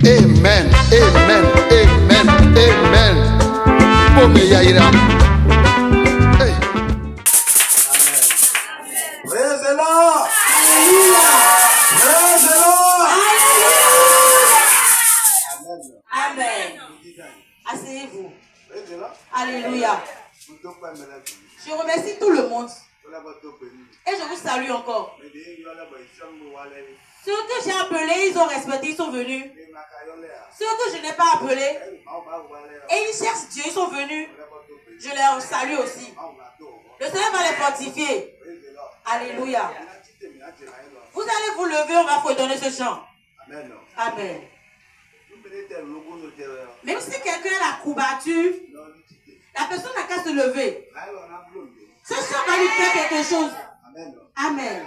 Amen. Amen. Amen. Amen. Pome yaira. Hey. Praise the Lord. Hallelujah. Praise the Lord. Amen. Asseyez-vous. Praise the Lord. Alléluia. Je remercie tout le monde. Et je vous salue encore. Ceux que j'ai appelés, ils ont respecté, ils sont venus. Ceux que je n'ai pas appelés, et ils cherchent Dieu, ils sont venus. Je les salue aussi. Le Seigneur va les fortifier. Alléluia. Vous allez vous lever, on va fredonner ce chant. Amen. Même si quelqu'un a la courbature, la personne n'a qu'à se lever. Ce chant va lui faire quelque chose. Amen.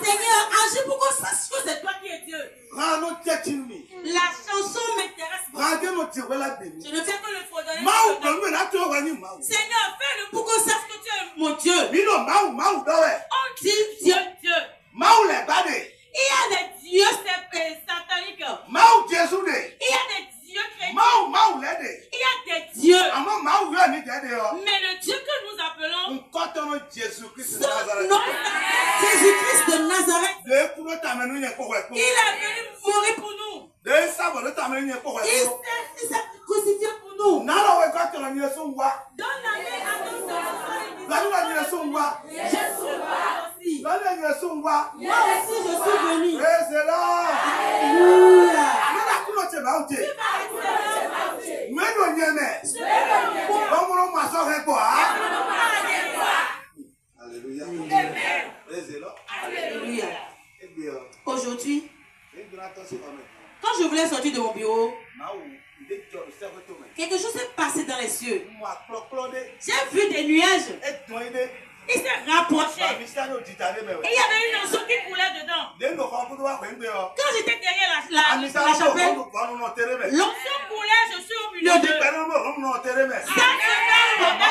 Seigneur, agis pour qu'on sache que c'est toi qui es Dieu. La chanson m'intéresse beaucoup. Je ne fais que le fredonner. Seigneur, fais-le pour qu'on sache que tu es mon Dieu. On dit Dieu, Dieu. Il y a des dieux sataniques. Il y a des dieux chrétiens. Il y a des dieux. Mais le Dieu que nous appelons, Jésus-Christ de Nazareth, il est venu mourir pour nous. Il s'est crucifié pour nous. Donne la main à ton Jésus aussi. Moi aussi, je suis venu. Alléluia. Alléluia. Aujourd'hui, quand je voulais sortir de mon bureau, quelque chose s'est passé dans les cieux. J'ai vu des nuages. Il s'est rapproché. Et il y avait une onction qui coulait dedans. Quand j'étais derrière la chapelle, l'onction coulait, je suis au milieu d'eux. Ça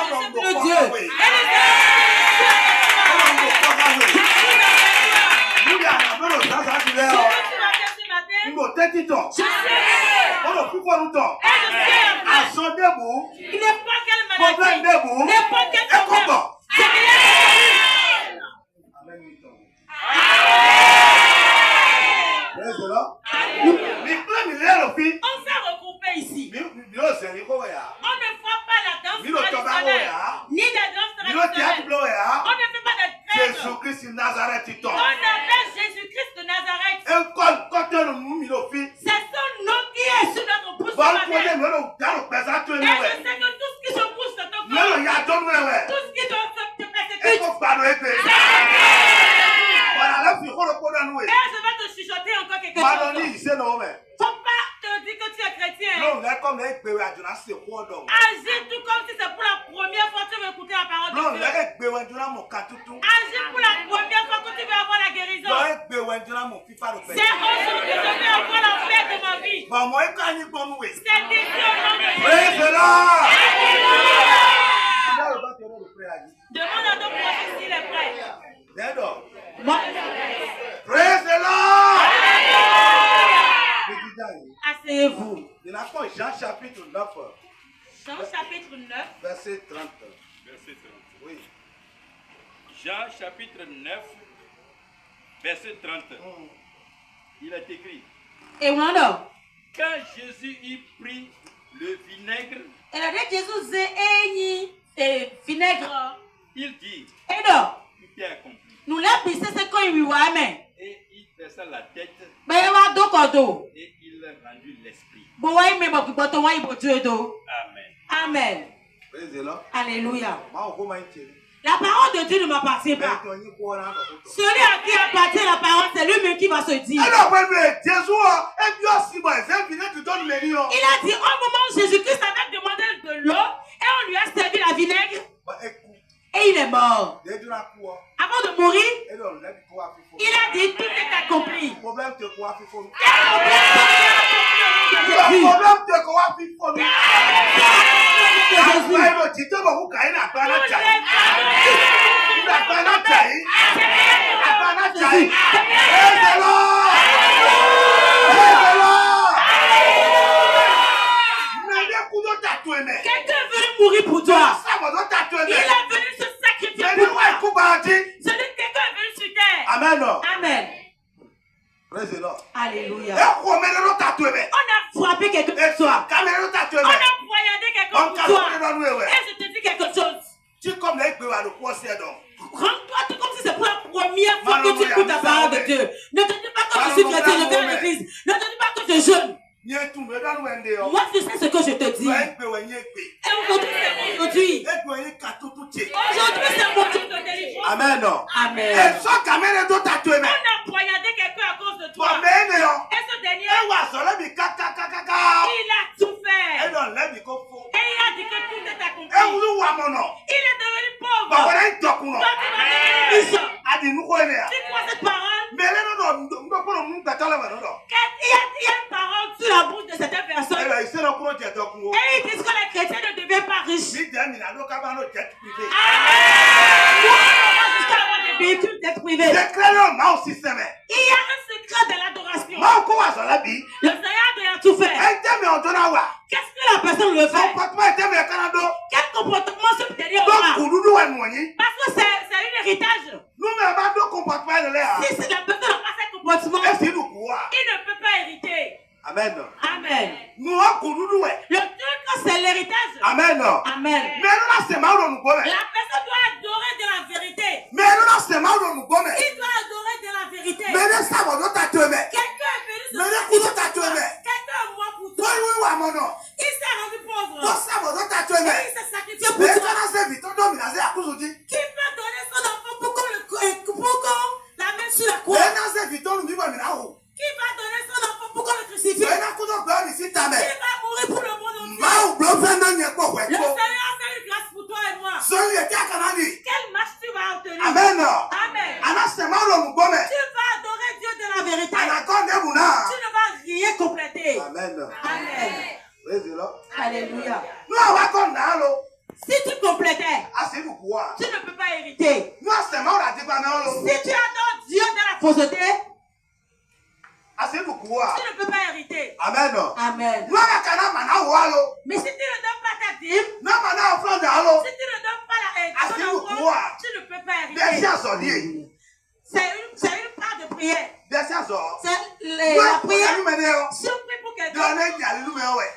se fait le Dieu. On s'est regroupé ici. On ne voit pas la danse traditionnelle, ni la danse traditionnelle. On ne fait pas de trêve. Jésus-Christ de Nazareth. On appelle Jésus-Christ de Nazareth. C'est son nom qui est sur notre bouche. Et je sais que tout ce qui se bouge dans ton corps, tout ce qui te persécute, et je vais te chuchoter encore quelque chose. Faut pas te dire que tu es chrétien. Agis tout comme si c'est pour la première fois que tu veux écouter la parole de Dieu. Agis pour la première fois que tu veux avoir la guérison. C'est aujourd'hui que je vais avoir la paix de ma vie. C'est ici au nom de Jésus. Demande à ton prophète s'il est prêt. Praise the Lord. chapitre 9, Jean chapitre 9, verset 30. Verset 30. Oui. Jean chapitre 9, verset 30. Il est écrit. et on a Quand Jésus eut pris le vinaigre, et la dette Jésus est et vinaigre. il dit, Et donc, tout est accompli. nous l'avons pissé ce qu'on lui voit, mais. Et il baissa la tête Mais il va donc en dos. et il rendit l'esprit. Bon, ouais, mais bon, bon, ouais, bon, Dieu, dos. Amen. Amen. Praise the Lord. Alléluia. Ma o ko ma nche. La parole de Dieu ne m'appartient Mais pas. to yin ko na ko to. Celui à qui appartient la parole, c'est lui-même qui va se dire. Alors, Jésus, et puis aussi, moi, j'ai fini de donner mes lions. Il a dit au moment où Jésus-Christ avait demandé de l'eau et on lui a servi la vinaigre Ba eku. et il est mort. De dura ku o. Avant de mourir, E do le bi ko afi fo. il a dit tout est accompli. Problème te ko afi fo. Jésus. Problème te ko afi fo. Jésus. Bible, tu te vois où Caïn a pas la taille. Il a pas la taille. Il a pas la taille. Praise the Lord. Praise the Lord. Mais les coups de tatoué, mais. Quelqu'un est venu mourir pour toi. Ça va de tatoué, Il mais. est venu se sacrifier Mais pour nous, ouais, toi. coup bâti. Quelqu'un est venu sur terre. Amen. Amen. Praise the Lord. Alléluia. Et quoi, mais nous tatoué, mais. On a frappé quelqu'un Et pour toi. caméra nous tatoué, On a mais. poignardé quelqu'un On pour casse toi. les dents, ouais. Et je te dis quelque chose. Tu comme les péwas de quoi c'est donc. Rends-toi tout comme si c'est pour la première fois que tu écoutes la parole de Dieu. Ne te dis pas que je suis chrétien, je vais à l'église. Ne te dis pas que je jeûne. Ni tout, mais dans le monde, Moi, je sais ce que je te dis. ouais, péwa, ni épée. Et aujourd'hui, c'est aujourd'hui. Et péwa, ni katou tout est. Aujourd'hui, c'est mon jour de délivrance. Amen. Amen. Et ça, caméra nous tatoué, On mais. a poignardé quelqu'un à cause de toi. Toi, mais, non. Et ce dernier, Et ouais, ça, là, mais kaka. il a tout Et fait. dans l'air, il faut. Et il a dit que tout est Et accompli. vous, ouais, mon nom. Il est devenu Bah, pauvre. voilà, il toque, non. Toi, tu vas devenir riche. A dit, nous, quoi, il est. C'est quoi cette parole? Mais là, non, nous, nous, bâtons là, non. Il y a une parole sur la bouche de certaines Et personnes. là, il s'est rencontré, il y a donc, nous. Et ils disent que les chrétiens ne deviennent pas riches. Si, Dan, il a donc avant le jet privé. Nous, on va jusqu'à avoir des véhicules d'être privés. C'est clair, non, mais aussi, c'est mais. Il y a un secret de l'adoration. Mais quoi, ça, la vie. Le Seigneur doit tout faire. Et t'es, mais on donne à voir. Qu'est-ce que la personne veut Son faire? comportement était, mais Canada. Quel comportement ce dernier Donc, aura? pour nous, ouais, moigné. Parce que c'est un héritage. Nous, mais on a deux comportements de l'air. Si la personne n'a pas ce comportement, Et si nous, quoi. il ne peut pas hériter. Amen. Amen. Nous, on court, nous, ouais. Le truc, c'est l'héritage. Amen. Amen. Mais nous, là, c'est mal, on nous gomme. La personne doit adorer de la vérité. Mais nous, là, c'est mal, on nous gomme. Il doit adorer de la vérité. Mais nous, ça va, nous, tatoué, mais. Quelqu'un est venu se Mais les sacrifier coups de pour toi. tatoué, mais. Quelqu'un est mort pour Oui, toi. oui, ouais, mon nom. Il s'est rendu pauvre. Donc, ça va, nous, tatoué, Et mais. il s'est sacrifié pour Mais toi. quand on s'est vite, on doit menacer à cause de Dieu. Qui peut donner son enfant pour qu'on la mette sur la croix? Mais dans ces vies, on nous dit, mais là, où? Qui va donner son enfant pour qu'on le crucifie? Mais dans coup de beurre, ici, ta Qui mère. va mourir pour le monde entier? Ma ou blanc, fait un n'y quoi, ouais. Le Seigneur a fait une grâce pour toi et moi. Celui qui est à Canadi. Quelle marche tu vas obtenir? Amen. Amen. Alors, c'est mal, on nous gomme. Tu vas adorer Dieu de la vérité. Anaconde, est mouna. Tu ne vas rien compléter. Amen. Amen. Praise the Lord. Alléluia. Nous, on va comme dans l'eau. Si tu complétais, Ah, c'est nous quoi? tu ne peux pas hériter. Nous, c'est mal, on a dit, bah, non, l'eau. Si tu adores Dieu de la fausseté, Ah, c'est nous quoi? tu ne peux pas hériter. Amen. Amen. Nous, on a canard, maintenant, ou l'eau. Mais si tu ne donnes pas ta dîme, Nous, maintenant, on prend dans l'eau. si tu ne donnes pas Ah, ton c'est vous offrande, quoi? tu ne peux pas Des hériter. chiens sont liés. C'est une part de prière. Des chiens sont. C'est Ouais, la on prière. a nous mener, oh. Si on prie pour quelqu'un, Donnez, il y a les numéros, ouais.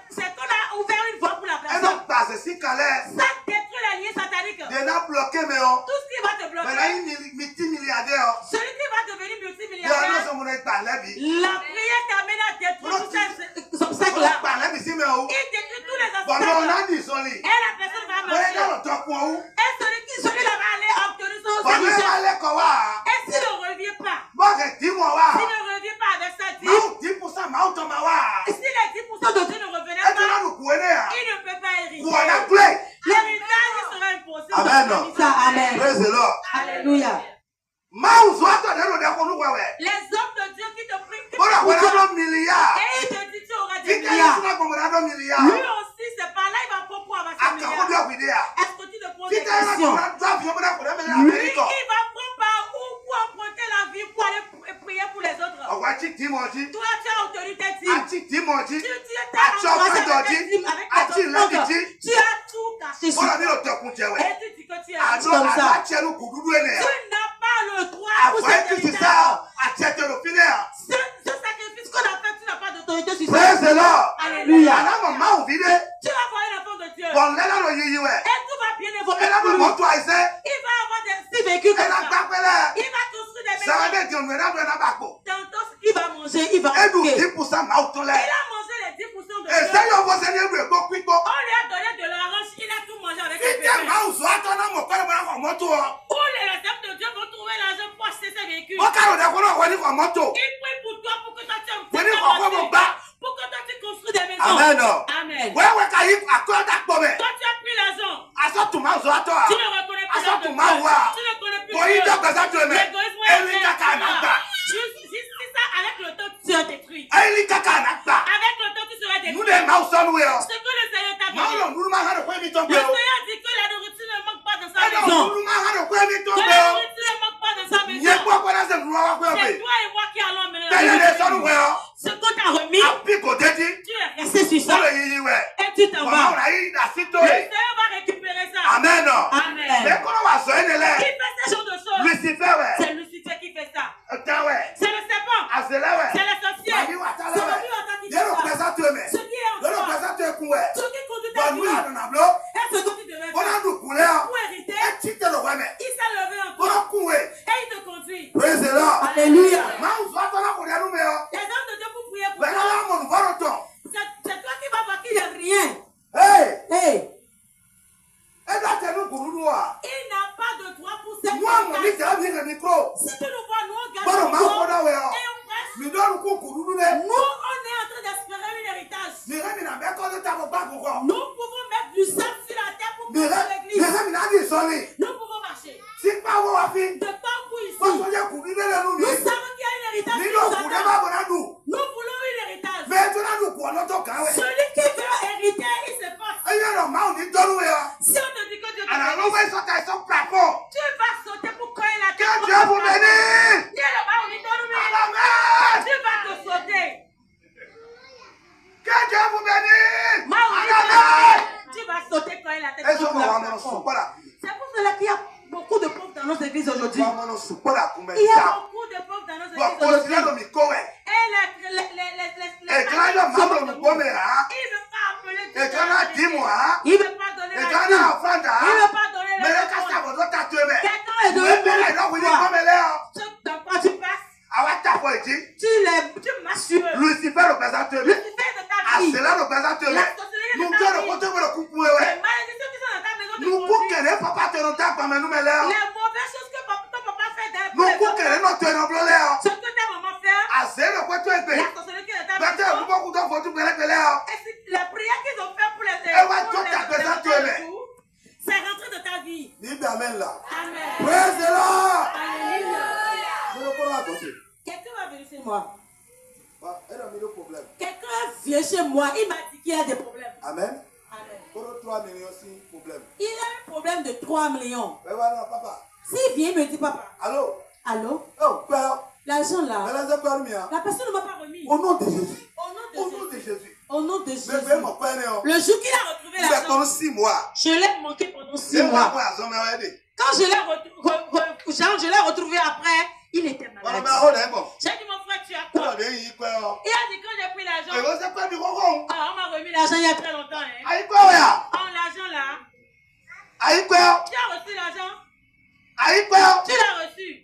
c'est qu'on a ouvert une voie pour la Et personne. donc, parce que si Calais, Ça détruit la ligne satanique. il a bloqué, mais on. Tout ce qui va te Mais là, bloquer, il multimilliardaire. celui qui va devenir Il y a un multimilliardaire, autre monde qui parle, lui. la prière t'amène à détruire tous ces On obstacles-là. parle, lui, si, mais où? Il détruit tous les Bon, mais on obstacles. a dit, son lit. Et la personne va Mais marcher. dans le temps, quoi, où? Et celui-là va aller obtenir son Bon, mais richesse. allez, quoi? Et s'il ne revient pas, Bon, dis-moi, s'il wa. ne revient pas avec sa dîme, Mau 10%, mau tomba, wa. et si les 10% de Dieu ne revenaient Et tu pas, vas nous couer, hein? il ne peut pas hériter. Pour en appeler. L'héritage sera impossible. Amen. dans sa famille. Amen. Praise the Lord. Alléluia. Mau soit ton héros de qu'on nous voit, ouais. Les hommes de Dieu qui te prient, qui te Voilà, prient, voilà, nos milliards. et il te dit tu auras Si des tu es milliards. là, comme on a nos milliards. Lui aussi, c'est par là, il va pas pouvoir avoir À ses quand on milliards. doit vider? Est-ce que tu te poses Si des tu es là, questions? comme on a deux avions, on a pour Lui, l'Amérique. il va prendre par où pour emprunter la vie pour aller prier pour les autres. On va dire, dis-moi, dis. Toi, tu as obtenu tes Ah, dîmes. tu ti dì mọ́ jí. Tu étais Àti ọkọ̀ embrassé ìdọ̀jí. avec tes avec Àti tes ìlẹ́dì enfants. jí. Tu as tout caché sur Bọ́lá mi ò tẹkùn jẹ̀wẹ̀. Et tu dis que tu es Àdó comme ça. àtẹnu kùdúdú ènìyàn. Tu n'as pas le droit pour Àfọ̀ cet ẹ́kì ti héritage. sá àti ẹ̀tẹ̀ òfin náà. Ce sacrifice qu'on a fait, tu n'as pas d'autorité sur ça. Praise the Lord. Alléluia. Àlámọ̀ máa wù mí dé. Tu vas voir un enfant de Dieu. Bọ̀n lẹ́lẹ́rọ̀ yíyí wẹ̀. Et tout va bien évoluer Ẹlẹ́nu pour lui. mọ́tò àìsẹ́. Il va avoir des petits véhicules comme Ẹlẹ́ ça. gbápẹ́lẹ́. Il va construire des maisons. Sẹ́wọ́n dé di ọ̀nà ẹ̀dá bẹ̀rẹ̀ náà bá pò. Tantôt, il va manger, il va Edu rouler. 10% máa tó lẹ̀. Il a mangé les 10% de Èsè Dieu. yóò fọ́ sẹ́ni ewu ègbó pípọ́. On lui a donné de l'orange, il a tout mangé avec les Ìjẹ́ bébés. máa ń sọ àtọ́ náà mọ̀ pẹ́lú bọ́lá kọ̀ mọ́tò ọ. Où les réserves de Dieu vont trouver l'argent pour acheter ces véhicules. Wọ́n kárò dẹ́kun náà wọ́n ní kọ̀ mọ́tò. Il prie pour toi pour que toi tu Wọ́n ní kọ̀ kọ́ mọ̀ gbá. pour que toi tu construis des maisons. Amen. Amen. Wẹ́wẹ́ ká yí àkọ́dá pọ̀ mẹ́. Toi tu as pris l'argent. Asọ́tù máa ń sọ àtọ́ à. Tu ne reconnais plus Asọ́tù l'argent de máa Dieu. wà. Tu ne connais plus Kò yí Dieu. dọ́gbẹ́sá tó mẹ́. L'égoïsme Ẹ̀rí est kàkà àná gbà. Juste ça, avec le temps tu seras détruit. Ẹ̀rí kàkà àná gbà. Avec le temps tu seras détruit. Núdẹ̀ máa ń sọ́nu wẹ̀ ọ́. Ce que le Seigneur t'a Máa ń donné. lọ núdú máa ń hàn pé mi tó Le gbé o. Seigneur dit que la nourriture ne manque pas dans sa Ẹ̀dọ̀ maison. núdú máa ń hàn pé mi tó Que gbé la o. nourriture ne manque pas dans sa Yẹ maison. kó ọpẹ́ lásẹ̀ nínú wa pé ọbẹ̀. C'est toi et moi qui allons mener Tẹ̀lé la lè sọ́nu wẹ̀ ọ́. Ce qu'on t'a remis, Àbí kò dédí. tu es resté sur ça. Sọ́lọ̀ yíyí wẹ̀. Et tu t'en Ọ̀nà vas. ọ̀rọ̀ ayé ìdásí tó Le yẹ. Seigneur va récupérer ça. Amen. Amen. Lẹ́kọ̀ọ́ wà sọ ẹ́ nílẹ̀. Qui fait ce genre de choses? Lucifer wẹ̀. C'est Lucifer qui fait ça. Ọ̀tá wẹ̀. C'est le serpent. Àṣẹlẹ̀ wẹ̀. C'est le sorcier. Màmí wà tá C'est lẹ́wẹ̀. lui en tant qu'il Yẹ́rọ fait ça. pẹ̀sà tó mẹ̀. Ce qui est en Yẹ́rọ toi. pẹ̀sà tó ẹkún wẹ̀. Ce qui conduit ta Bọ̀dú vie. àdùnnà bló. Et ce que tu devais Bọ́lá faire. dùn kúlẹ̀ ọ́. Pour hériter, Ẹ tí tẹ̀lọ̀ wẹ̀ mẹ̀. il s'est levé en Bọ́lá toi. kún wẹ̀. Et il te conduit. Praise the Lord. Alléluia. Máa ń sọ àtọ́lá kò dẹnu mi ọ́. Les hommes de Dieu pour prier pour Bẹ̀rẹ̀ toi. wá mọ̀nù bọ́rọ̀ tọ̀. C'est toi qui vas voir qu'il n'y a rien. Hey! Hey, Ẹ dá tẹnu kùrúdú wa. il n'a pas de droit pour cette Mú àmọ̀ ní héritage. tẹ̀lé mi rẹ̀ ní kúrò. Si tu nous vois, nous on garde Bọ́lọ̀ máa ń le kọ́ dá wẹ̀ ọ́. et on presse. Mi dọ́nu kú kùrúdú dẹ. Nous, on est en train d'espérer un héritage. Mi rẹ̀ mi nà bẹ́ kọ́ ní tàbí bá kúkọ. Nous pouvons mettre du sable sur la terre pour Mi construire rẹ̀ l'église. mi nà dì sọ́ni. Nous pouvons marcher. Tí pàwọ́ wa fi. De partout ici, Bọ́sọ̀ yẹ kùrúdú lẹ́nu mi. nous savons qu'il y a un héritage Nínú qui nous òkùnrin attend. bá bọ̀ náà dùn. Nous voulons un héritage. Bẹ́ẹ̀ tó náà dùn kù ọ̀nà tó kàwé. Celui qui veut hériter, il se passe. Ẹ yẹ lọ máa ò ní dọ́nu wẹ̀ ọ́. Si on te dit que Dieu te Àná ló bénisse, fẹ́ sọ́ka ẹ̀sọ́ pàpọ̀. tu vas sauter pour coller la Kí terre. Dieu vous bénisse. Dis le bas, on dit donne-moi. Amen. Tu vas te sauter. Que Dieu vous bénisse. Ma, on dit Amen. donne-moi. Tu vas sauter coller la tête. Ẹ sọ fún wa mọ̀ sùn pọ́lá. C'est pour cela qu'il y a beaucoup de pauvres dans nos églises aujourd'hui. Wa mọ̀ sùn pọ́lá kún mẹ́ Il y a ta. beaucoup de pauvres dans nos Bọ̀ églises kò sí aujourd'hui. lẹ́nu mi kó wẹ̀. Et les Ètò ayọ̀ máa ń lò ní gómìnà á. il ne veut pas appeler Dieu. Ètò náà dì mú á. Il ne veut pas donner la Ètò vie. náà fọ́ndà á. Il ne veut pas donner la Mẹ̀rẹ̀ vie. ká sàbọ̀dọ̀ ta tó mẹ́. Quelqu'un est Ìwé donné bẹ̀rẹ̀ ìdọ́kùn ní gómìnà ọ́. dans quoi tu passes, Àwa tàpọ̀ ìdí. tu m'assures. Lucifer ló gbẹ́sà tó Le mẹ́. fait de ta vie, Àṣìlá ló gbẹ́sà tó la mẹ́. sorcellerie de Nous ta gbọ́dọ̀ vie, kó tó gbọ́dọ̀ kú kú ewé. les malédictions qui sont dans ta maison te Nous kú conduisent. kẹ̀lé papa tẹnu tá gbàmẹ́nu mẹ́lẹ́ ọ́. Les mauvaises choses que ton papa fait dans Nous les kú autres, kẹ̀lé náà tẹnu ọ̀bùrọ̀lẹ́ ọ́. ce que ta maman fait, Àṣẹ́lẹ̀ pẹ́ tó ẹgbẹ́. la sorcellerie qui est dans ta Bẹ́tẹ̀ maison, ìdúgbòkú tó fojú gbẹlẹ́gbẹlẹ́ ọ́. et si les prières qu'ils ont fait pour les Eh ouais, pour toi, les- t'as les besoin de enfants toi, et tout, c'est rentré de ta vie. Nígbà mẹ́la. Amen. Praise the Lord. Alléluia. Mo lọ kọ́ra àgọ́tì. Quelqu'un va venir chez moi. Ẹ nà mí ló problème. Quelqu'un vient chez moi, il m'a dit qu'il y a des problèmes. Amen. Amen. Kóró 3 millions sí problème. Il a un problème de 3 millions. Ẹ wá náà pápá. S'il vient, il me dit, papa, Allô. allô, Ó pẹ́ ọ́. l'argent là, Ẹlẹ́sẹ̀ pẹ́rù mi à. la personne ne m'a pas remis. Au nom de Jésus. Au nom de Au nom de Jésus. Jésus. Au nom de Bébé Jésus. mọ̀ pẹ́ ni ọ. Le jour qu'il a retrouvé Ibẹ̀ l'argent, tó ń 6 mois. je l'ai manqué pendant 6 Ṣé wọ́n mois. kó àzọ́mọ́ ẹ̀ dè? Quand je l'ai retrouvé après, il était Wọ́n malade. bẹ ó lẹ́ bọ̀. J'ai dit, mon frère, tu as Kúrò quoi? lè yí pẹ́ ọ. Il a dit, quand j'ai pris l'argent, Èrò ṣe pẹ́ mi kókó òun. ah, on m'a remis l'argent il y a très longtemps. Hein. Àyípẹ́ ọ̀yà. Oh, l'argent là, Àyípẹ́ ọ. tu as reçu l'argent? Àyípẹ́ ọ. Tu l'as reçu.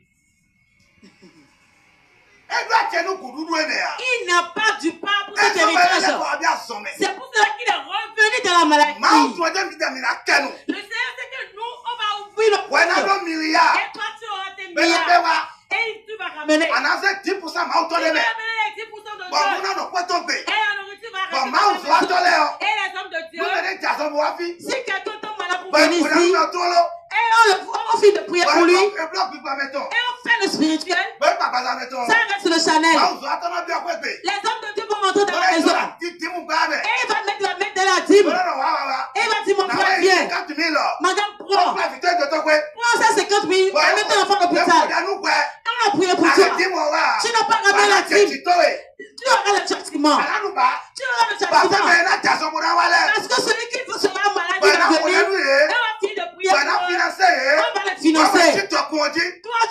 Ẹgbẹ́ àtẹnu kù dúdú ènìyàn. Il n'a pas du pain pour cet Ẹ̀sọ́ bẹ̀rẹ̀ héritage. lẹ́kọ̀ọ́ àbí àsọ̀mẹ̀. C'est pour cela qu'il est revenu dans la maladie. Máa ń tún ọjọ́ mi dẹ̀ mi náà kẹ́nu. Le Seigneur sait que nous, on va ouvrir le Wẹ́n náà ló mìíràn. et toi, tu auras tes Bẹ́ẹ̀ bẹ́ẹ̀ milliards. wá. Et tu vas ramener. Ànáṣẹ́ 10% máa ń Tu tọ́ vas lébẹ̀. ramener les 10% de Bọ̀ mú Dieu. náà nọ pẹ́ tó gbè. Et la nourriture va Bọ̀ rester máa ń dans sọ ta maison. àtọ́lẹ̀ ọ. Et les hommes de Dieu, Ló bẹ̀rẹ̀ jà sọ́mu wá fi. si quelqu'un tombe malade pour Bẹ́ẹ̀ venir kúrẹ́ ici, nínú tó lọ. et on finit de prier pour lui, et Bẹ́ẹ̀ blọ́ọ̀kì gba mẹ́tọ̀. on fait le spirituel, Bẹ́ẹ̀ bàbá sa mẹ́tọ̀. ça reste le Chanel. Máa ń sọ àtọ́nà bí ọpẹ́ gbè. Les hommes de Dieu vont rentrer dans la Bọ́lá maison. ìjọba ti dìímù gbá bẹ̀. Et il va mettre la main dans la dîme. Bọ́lá náà wá wá wá. Et il va dire, mon Nàwọn frère, èyí viens. 4 000 lọ. Madame, Wọ́n prends. fún àfitẹ́ ìjọ tó pé. Prends ça 50 000. Mettez l'enfant à Bẹ́ẹ̀ l'hôpital. kò dánú pẹ́. On a prié pour Àti toi. dìímù wá. Tu n'as pas ramené la Bàbá dîme. tètè tó ẹ̀. Tu auras le châtiment. Tu auras le châtiment. Parce que celui qui sera malade, il va venir. Et on va finir de prier. On va le financer. Toi,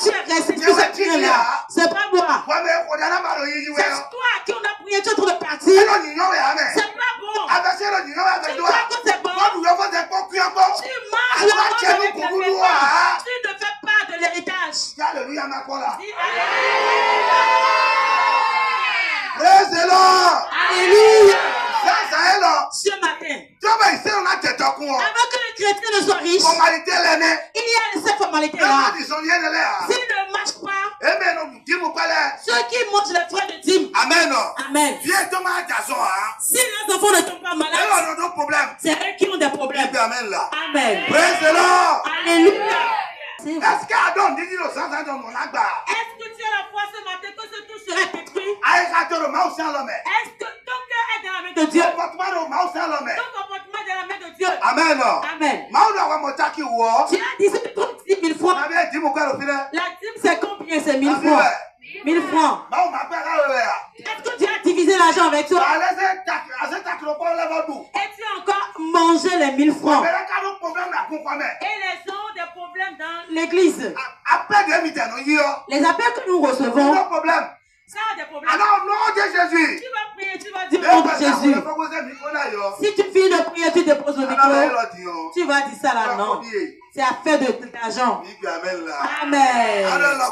tu es resté sur cette terre-là. C'est pas moi. C'est toi à qui on a prié, tu es en train de partir. C'est pas bon. Tu crois que c'est bon? Tu manges la mort avec le péché. Tu ne fais pas de l'héritage. Dis alléluia. Praise the Lord. Alléluia. Ce matin, avant que les chrétiens ne soient riches, il y a ces formalités-là. S'ils ne marchent pas, ceux qui mangent les frais de dîme. Amen. Amen. Si les enfants ne tombent pas malades, c'est eux qui ont des problèmes. Amen. Praise the Lord. Alléluia. Est-ce que tu as la foi ce matin que ce tout sera détruit? Est-ce que ton cœur est dans la main de Dieu? Ton comportement est dans la main de Dieu. Amen. Amen. Tu as dit c'est 10 000 francs. La dîme c'est combien? C'est 1000 francs. 1000 francs. Est-ce que tu as divisé l'argent avec toi? Et tu as encore mangé les 1000 francs? Et les ont des problèmes dans l'église. Les appels que nous recevons, ça a des problèmes. Jésus. Tu vas prier, tu vas dire au nom de Jésus. Si tu finis de prier, tu déposes le micro. Tu vas dire ça là, non. C'est affaire d'argent. Amen. Ça là,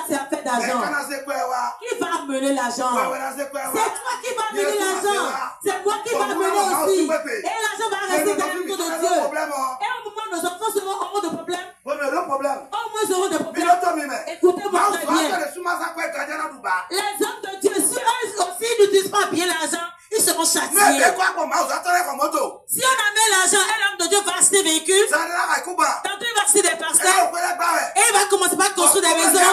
c'est affaire d'argent. Qui va amener l'argent? C'est toi qui vas amener l'argent. C'est moi qui va amener aussi. Et l'argent va rester dans le dos de Dieu. Et au moment où nos enfants auront des problèmes, au moins ils auront des problèmes. Écoutez-moi très bien. Les hommes de Dieu, si eux aussi n'utilisent pas bien l'argent, ils seront châtiés. Si on amène l'argent et l'homme de Dieu va acheter des véhicules, tantôt il va acheter des parcelles, et il va commencer par construire des maisons. Et les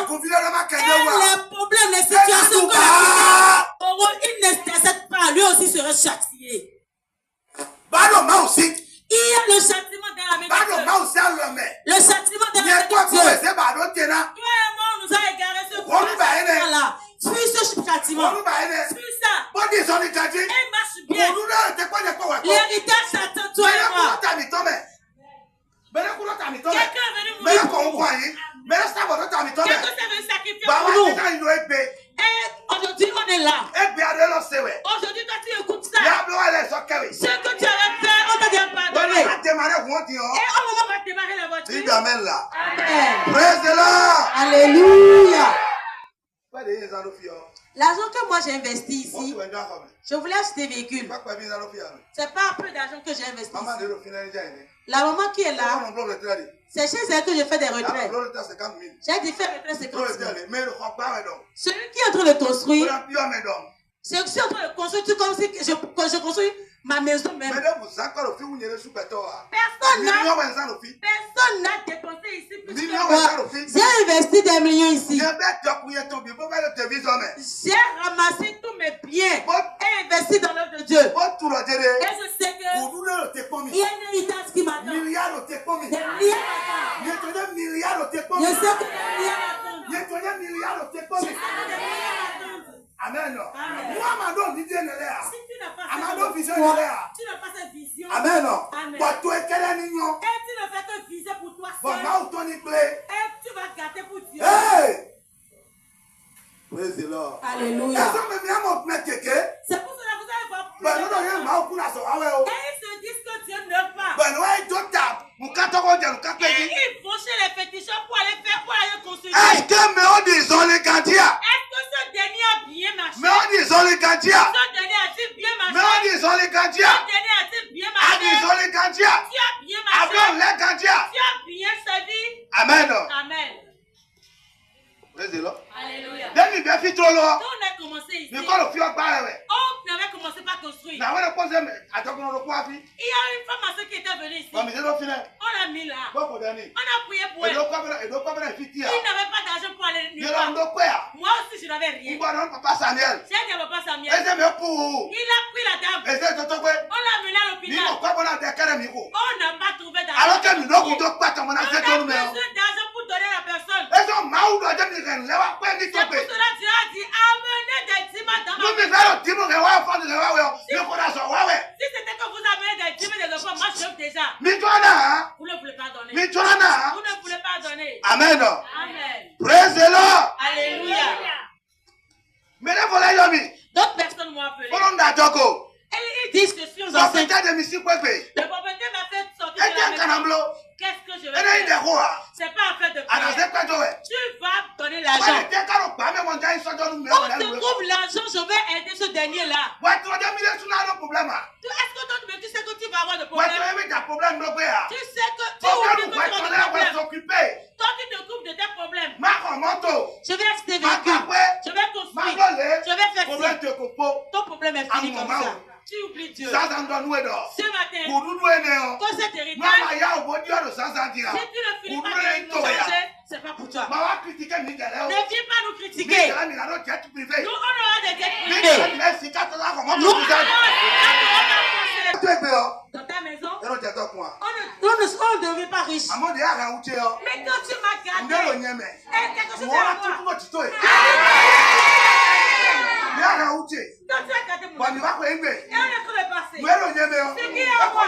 problèmes, les situations que la auront, il n'intercède pas, lui aussi sera châtié. Il y a le châtiment dans la main de Dieu. Le châtiment dans la main de Dieu. Toi et moi, on nous a égaré ce problème-là. Suis ce châtiment. Suis ça. Et marche bien. L'héritage s'attend, toi et moi. Quelqu'un est venu mourir pour nous. Quelqu'un s'est venu sacrifier pour nous. Et aujourd'hui, on est là. Aujourd'hui, quand tu écoutes ça, ce que tu avais fait, on t'a déjà pardonné. Et au moment où on va démarrer la voiture, Amen. Amen. Praise the Lord. Alléluia. L'argent que moi j'ai investi ici, je voulais acheter des véhicules. C'est pas un peu d'argent que j'ai investi ici. La maman qui est là, c'est chez elle que je fais des retraits. J'ai dit faire retrait 50 000. Celui qui est en train de construire, c'est que je suis en train de construire tout comme si je construis ma maison même. Personne n'a dépensé ici plus que moi. J'ai investi des millions ici. J'ai ramassé tous mes biens et investi dans l'œuvre de Dieu. Et je sais que il y a un héritage qui m'attend. Des milliards m'attendent. Je sais que des milliards m'attendent. Amen. Si tu n'as pas cette vision, Amen. Amen. Et tu ne fais que viser pour toi seul. Et tu vas gâter pour Dieu. Hey! Praise the Lord. Alléluia. C'est pour cela que vous allez voir plus. Et ils se disent que Dieu ne pas. Et ils vont chez les féticheurs pour aller consulter. Est-ce que ce dernier a bien marché? Ce dernier a-t-il bien marché? Ce dernier a-t-il bien marché? Tu as bien marché? Tu as bien servi? Amen. Amen. Praise the Lord. Alléluia. Then you get fit all Quand on a commencé ici, you call a few back. on avait commencé par construire. Now when I put them, I don't know what. Il y a une femme qui était venue ici. On l'a mis là. On a prié pour elle. Il n'avait pas d'argent pour aller nulle part. Moi aussi, je n'avais rien. J'ai dit à papa Samuel. Il a pris la dame. On l'a mené à l'hôpital. On n'a pas trouvé d'argent. On a besoin d'argent pour donner à la personne. C'est pour cela que Dieu a dit amenez des dîmes dans ma Amen. Amen. Praise the Lord. Alléluia. D'autres personnes m'ont appelé. Ils disent que je suis enceinte. Le propriétaire m'a fait sortir de la maison. Qu'est-ce que je vais faire? C'est pas un fait de prière. Tu vas donner l'argent. Quand tu trouves l'argent, je vais aider ce dernier-là. Est-ce que toi, tu sais que tu vas avoir de problèmes? Tu sais que tu oublies que tu vas avoir de problèmes. Toi, tu te coupes de tes problèmes. Je vais acheter véhicule. Je vais construire. Je vais faire ci. Ton problème est fini comme ça. Tu oublies Dieu. Ce matin, quand cet héritage, si tu ne finis pas de nous changer, c'est pas pour toi. Ne viens pas nous critiquer. Nous, on aura des dettes privées. Nous, dans ta maison, on ne devient pas riche. Mais quand tu m'as gardé, quelque chose à moi. Quand tu as gardé mon et on est trop passé. C'est qui est en moi?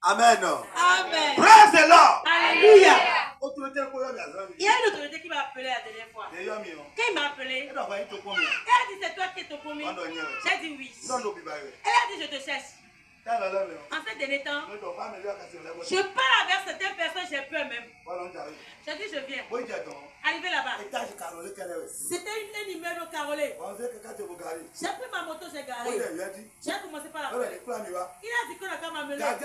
Amen. Amen. Praise the Lord. Alléluia. Il y a une autorité qui m'a appelé la dernière fois. Quand il m'a appelé, elle a dit c'est toi qui es ton premier. J'ai dit oui. Elle a dit je te cherche. En ces derniers temps, je parle avec certaines personnes, j'ai peur même. J'ai dit je viens. Arrivé là-bas. C'était un immeuble carrelé. J'ai pris ma moto, j'ai garé. J'ai commencé par la porte. Il a dit qu'on a qu'à m'amener. Il y a 3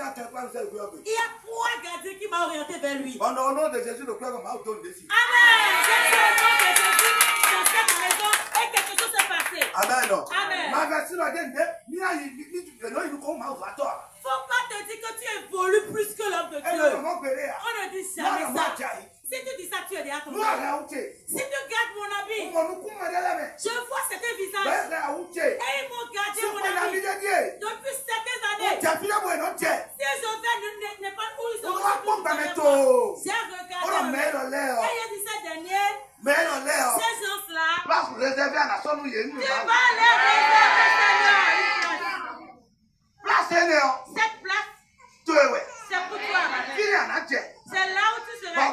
gardiens qui m'ont orienté vers lui. Au nom de Jésus, le cœur m'a donné. Amen. J'ai dit au nom de Jésus, dans cette maison, et quelque chose s'est passé. Amen. Amen. Faut pas te dire que tu évolues plus que l'homme de Dieu. On ne dit jamais ça. Si tu dis ça, tu es déjà tombé. Si tu gardes mon habit, je vois certains visages. Et ils m'ont gardé mon habit depuis certaines années. Si je vais n'est pas où ils sont. J'ai regardé. Et il dit cette dernière, ces gens-là, tu vas les réserver, Seigneur. Cette place, c'est pour toi, madame. C'est là où tu seras.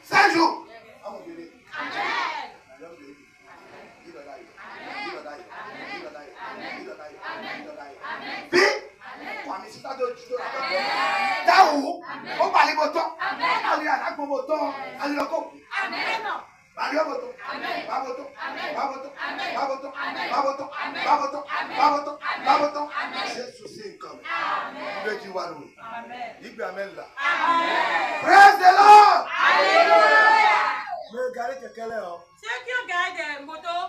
5 jours. Puis, Taou, on parle bouton, on a un bouton, on a un bouton. Praise the Lord. Ceux qui ont garé des motos.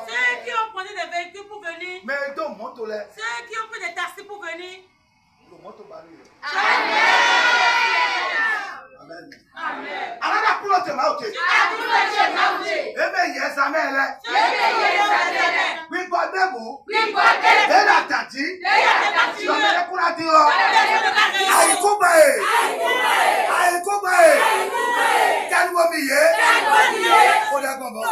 Ceux qui ont pris des véhicules pour venir. Ceux qui ont pris des taxis pour venir. Amen. Another pull out your mouth. Amen. Yes, amen. We got devil. They are touchy. You are the Kurati. I go by. Can we be here? For that number.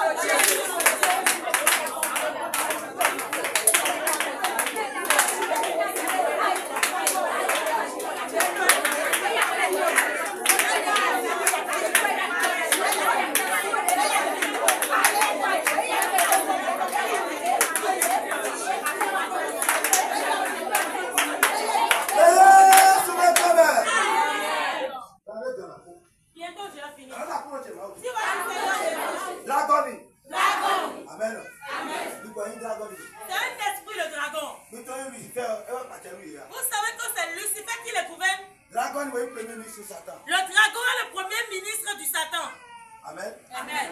Le dragon est le premier ministre du Satan. Amen. Amen.